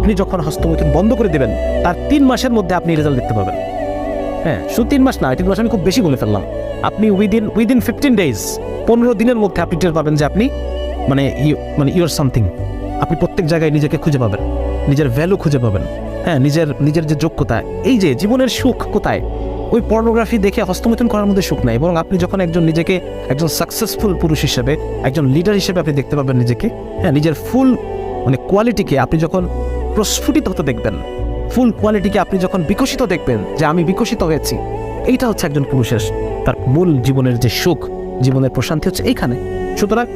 আপনি যখন হস্তমৈথুন বন্ধ করে দেবেন তার 3 মাসের মধ্যে আপনি রেজাল্ট দেখতে পাবেন। হ্যাঁ, শুধু 3 মাস না, 3 মাস আমি খুব বেশি বলে ফেললাম। আপনি উইদিন 15 ডেজ, 15 দিনের মধ্যে আপনি টের পাবেন যে আপনি মানে ইউর সামথিং। আপনি প্রত্যেক জায়গায় নিজেকে খুঁজে পাবেন, নিজের ভ্যালু খুঁজে পাবেন। হ্যাঁ, নিজের যে যোগ্যতা, এই যে জীবনের সুখ কোথায়, ওই পর্নোগ্রাফি দেখে হস্তমৈথুন করার মধ্যে সুখ নাই। এবং আপনি যখন নিজেকে একজন সাকসেসফুল পুরুষ হিসেবে, একজন লিডার হিসেবে আপনি দেখতে পাবেন নিজেকে। হ্যাঁ, নিজের ফুল কোয়ালিটিকে আপনি যখন প্রস্ফুটিত হতে দেখবেন, ফুল কোয়ালিটিকে আপনি যখন বিকশিত দেখবেন যে আমি বিকশিত হয়েছি, এইটা হচ্ছে একজন পুরুষের তার মূল জীবনের যে সুখ, জীবনের প্রশান্তি হচ্ছে এইখানে। সুতরাং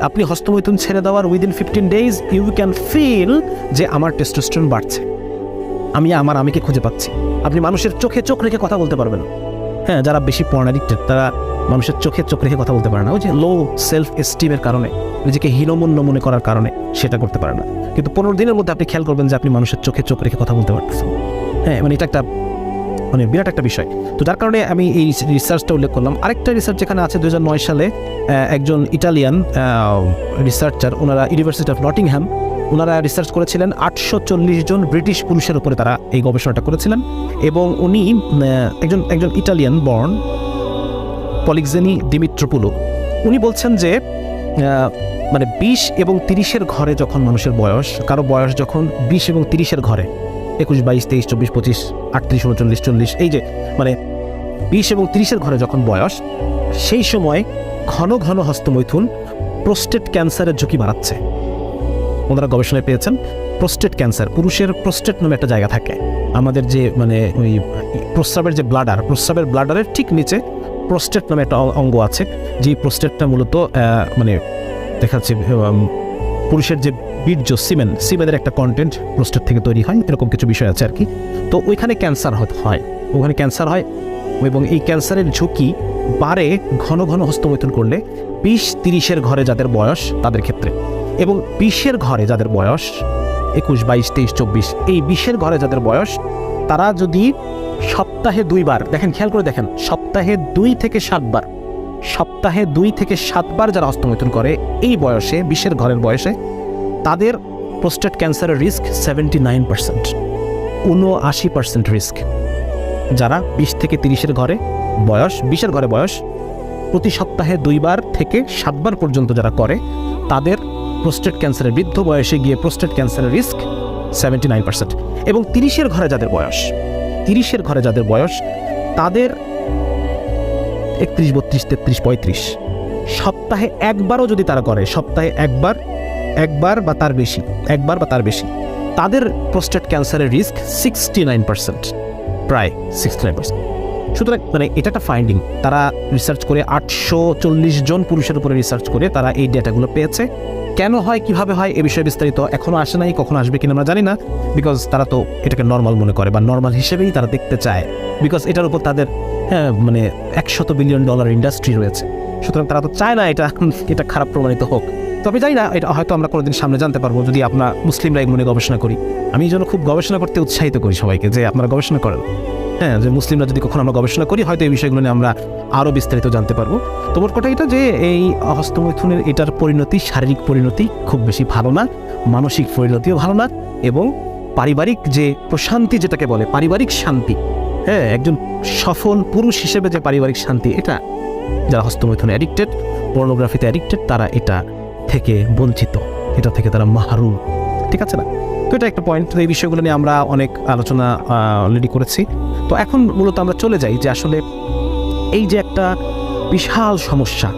আপনি হস্তমৈথুন ছেড়ে দেওয়ার within 15 days you can feel যে আমার টেস্টোস্টেরন বাড়ছে, আমি আমিকে খুঁজে পাচ্ছি। আপনি মানুষের চোখে চোখ রেখে কথা বলতে পারবেন। হ্যাঁ, যারা বেশি পর্ন অ্যাডিক্টেড তারা মানুষের চোখে চোখ রেখে কথা বলতে পারে না, ওই যে লো সেলফ এস্টিমের কারণে, নিজেকে হীনমন্য মনে করার কারণে সেটা করতে পারে না। কিন্তু 15 দিনের মধ্যে আপনি খেয়াল করবেন যে আপনি মানুষের চোখে চোখ রেখে কথা বলতে পারতেছেন। হ্যাঁ, এটা একটা বিরাট একটা বিষয়। তো যার কারণে আমি এই রিসার্চটা উল্লেখ করলাম। আরেকটা রিসার্চ যেখানে আছে 2009 সালে একজন ইটালিয়ান রিসার্চার, ওনারা ইউনিভার্সিটি অফ নটিংহ্যাম, ওনারা রিসার্চ করেছিলেন 840 জন ব্রিটিশ পুরুষের উপরে তারা এই গবেষণাটা করেছিলেন। এবং উনি একজন ইটালিয়ান বর্ন পলিক্সেনি দিমিত্রোপুলো, উনি বলছেন যে 20 এবং 30-এর ঘরে যখন মানুষের বয়স, কারো বয়স যখন 20 এবং 30-এর ঘরে, 21, 22, 23, 24, 25, 38, 39, 40, এই যে 20 এবং 30-এর ঘরে যখন বয়স, সেই সময় ঘন ঘন হস্তমৈথুন প্রোস্টেট ক্যান্সারের ঝুঁকি বাড়াচ্ছে। ওনারা গবেষণায় পেয়েছেন প্রোস্টেট ক্যান্সার, পুরুষের প্রোস্টেট নামে একটা জায়গা থাকে, আমাদের যে ওই প্রস্রাবের যে ব্লাডার, প্রস্রাবের ব্লাডারের ঠিক নিচে প্রোস্টেট নামে একটা অঙ্গ আছে, যে প্রোস্টেটটা মূলত দেখা যাচ্ছে পুরুষের যে বীর্য, সিমেনের একটা কন্টেন্ট প্রোস্টেট থেকে তৈরি হয়, এরকম কিছু বিষয় আছে আর কি। তো ওইখানে ক্যান্সার হয়, ওখানে ক্যান্সার হয় এবং এই ক্যান্সারের ঝুঁকি বাড়ে ঘন ঘন হস্তমৈথুন করলে 20-30-এর ঘরে যাদের বয়স তাদের ক্ষেত্রে। এবং 20-এর ঘরে যাদের বয়স 21, 22, 23, 24, এই 20-এর ঘরে যাদের বয়স, তারা যদি সপ্তাহে 2 বার, দেখেন খেয়াল করে দেখেন, সপ্তাহে 2 থেকে 7 বার যারা হস্তমৈথুন করে এই বয়সে, 20-এর ঘরের বয়সে, তাদের প্রোস্টেট ক্যান্সারের রিস্ক 79%, 79% রিস্ক। যারা 20 থেকে 30-এর ঘরে বয়স, 20-এর ঘরে বয়স, প্রতি সপ্তাহে 2 বার থেকে 7 বার পর্যন্ত যারা করে, তাদের প্রোস্টেট ক্যান্সারের, বৃদ্ধ বয়সে গিয়ে প্রোস্টেট ক্যান্সারের রিস্ক 79%। এবং 30-এর ঘরে যাদের বয়স, 30-এর ঘরে যাদের বয়স, তাদের 31, 32, 33, 35 সপ্তাহে একবারও যদি তারা করে, সপ্তাহে একবার বা তার বেশি, তাদের প্রোস্টেট ক্যান্সারের রিস্ক 69%, প্রায় 69%। সুতরাং এটা একটা ফাইন্ডিং। তারা রিসার্চ করে 840 জন পুরুষের উপরে রিসার্চ করে তারা এই ডেটাগুলো পেয়েছে। কেন হয়, কিভাবে হয়, এ বিষয়ে বিস্তারিত এখনো আসে নাই, কখনো আসবে কিনা আমরা জানি না, বিকজ তারা তো এটাকে নর্মাল মনে করে বা নর্মাল হিসেবেই তারা দেখতে চায়, বিকজ এটার উপর তাদের $100 বিলিয়ন ইন্ডাস্ট্রি রয়েছে। সুতরাং তারা তো চায় না এটা খারাপ প্রমাণিত হোক। তো আমি জানি না, এটা হয়তো আমরা কোনোদিন সামনে জানতে পারবো যদি আমরা মুসলিমরা এই মনে গবেষণা করি। আমি এই জন্য খুব গবেষণা করতে উৎসাহিত করি সবাইকে যে আপনারা গবেষণা করেন। হ্যাঁ, যে মুসলিমরা যদি কখনো আমরা গবেষণা করি, হয়তো এই বিষয়গুলো নিয়ে আমরা আরও বিস্তারিত জানতে পারবো। তো মোট কথা এটা যে এই হস্তমৈথুনের এটার পরিণতি, শারীরিক পরিণতি খুব বেশি ভালো না, মানসিক পরিণতিও ভালো না, এবং পারিবারিক যে প্রশান্তি, যেটাকে বলে পারিবারিক শান্তি, হ্যাঁ, একজন সফল পুরুষ হিসেবে যে পারিবারিক শান্তি, এটা যারা হস্তমৈথুনে অ্যাডিক্টেড, পর্নোগ্রাফিতে অ্যাডিক্টেড, তারা এটা থেকে বঞ্চিত, এটা থেকে তারা মাহরুম। ঠিক আছে না? তো এটা একটা পয়েন্ট। এই বিষয়গুলো নিয়ে আমরা অনেক আলোচনা অলরেডি করেছি। তো এখন মূলত আমরা চলে যাই যে আসলে এই যে একটা বিশাল সমস্যা,